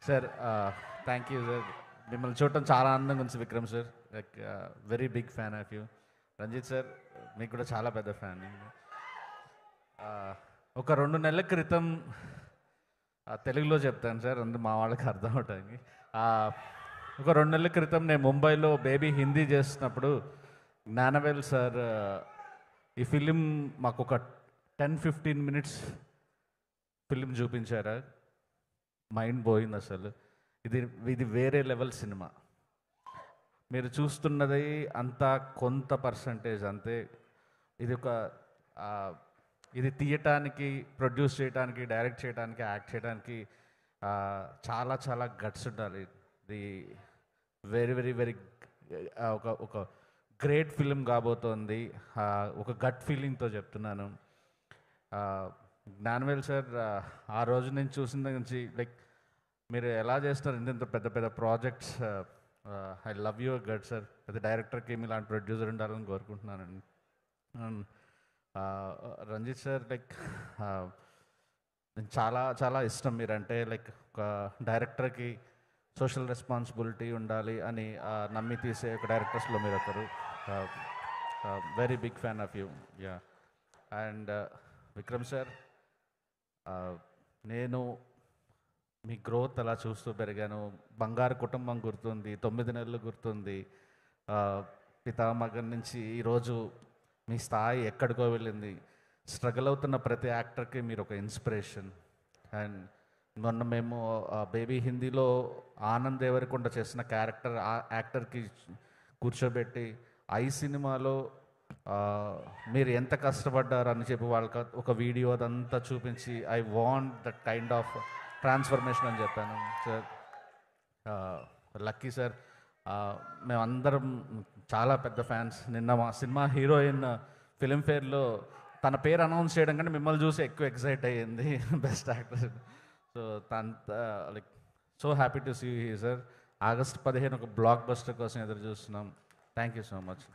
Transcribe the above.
Sir thank you sir. మిమ్మల్ని చూడటం చాలా ఆనందంగా ఉంది Vikram sir. Like very big fan of you. Ranjith sir మీకు కూడా చాలా పెద్ద ఫ్యాన్. ఒక 2 నెలల క్రితం తెలుగులో చెప్తాను సార్, అందుకు మా వాళ్ళకి అర్థం అవటానికి. ఒక 2 నెలల క్రితం నేను ముంబైలో బేబీ హిందీ చేస్తున్నప్పుడు జ్ఞానవేల్ సార్ ఈ ఫిలిం మాకు ఒక 10-15 మినిట్స్ ఫిలిం చూపించారా. మైండ్ పోయింది అసలు. ఇది వేరే లెవెల్ సినిమా. మీరు చూస్తున్నది అంతా కొంత పర్సంటేజ్ అంతే. ఇది తీయటానికి, ప్రొడ్యూస్ చేయడానికి, డైరెక్ట్ చేయడానికి, యాక్ట్ చేయడానికి చాలా చాలా గట్స్ ఉండాలి. ఇది వెరీ వెరీ వెరీ ఒక గ్రేట్ ఫిలిం కాబోతోంది. ఒక గట్ ఫీలింగ్తో చెప్తున్నాను. జ్ఞానవేల్ సార్ ఆ రోజు నేను చూసిన దగ్గర నుంచి లైక్ మీరు ఎలా చేస్తారు ఇంత పెద్ద పెద్ద projects. I love your gut sir. పెద్ద డైరెక్టర్కి ఇలాంటి ప్రొడ్యూసర్ ఉండాలని కోరుకుంటున్నానండి. రంజిత్ సార్ లైక్ చాలా చాలా ఇష్టం మీరంటే. లైక్ ఒక డైరెక్టర్కి సోషల్ రెస్పాన్సిబిలిటీ ఉండాలి అని నమ్మి తీసే ఒక డైరెక్టర్స్లో మీరు ఒకరు. Very big fan of you. Yeah. And Vikram sir, నేను మీ గ్రోత్ అలా చూస్తూ పెరిగాను. బంగారు కుటుంబం గుర్తుంది, 9 నెలలు గుర్తుంది. పితామగన్ నుంచి ఈరోజు మీ స్థాయి ఎక్కడికో వెళ్ళింది. స్ట్రగుల్ అవుతున్న ప్రతి యాక్టర్కి మీరు ఒక ఇన్స్పిరేషన్. అండ్ మొన్న మేము బేబీ హిందీలో ఆనంద్ దేవరకొండ చేసిన క్యారెక్టర్ ఆ యాక్టర్కి కూర్చోబెట్టి ఐ సినిమాలో మీరు ఎంత కష్టపడ్డారు అని చెప్పి వాళ్ళకి ఒక వీడియో అదంతా చూపించి I want that kind of transformation అని చెప్పాను సార్. లక్కీ సార్, మేమందరం చాలా పెద్ద ఫ్యాన్స్. నిన్న మా సినిమా హీరోయిన్ ఫిలింఫేర్లో తన పేరు అనౌన్స్ చేయడం కంటే మిమ్మల్ని చూసి ఎక్కువ ఎక్సైట్ అయ్యింది best actor. So like so happy to see you sir. August 15 ఒక బ్లాక్ బస్టర్ కోసం ఎదురు చూస్తున్నాం. Thank you so much.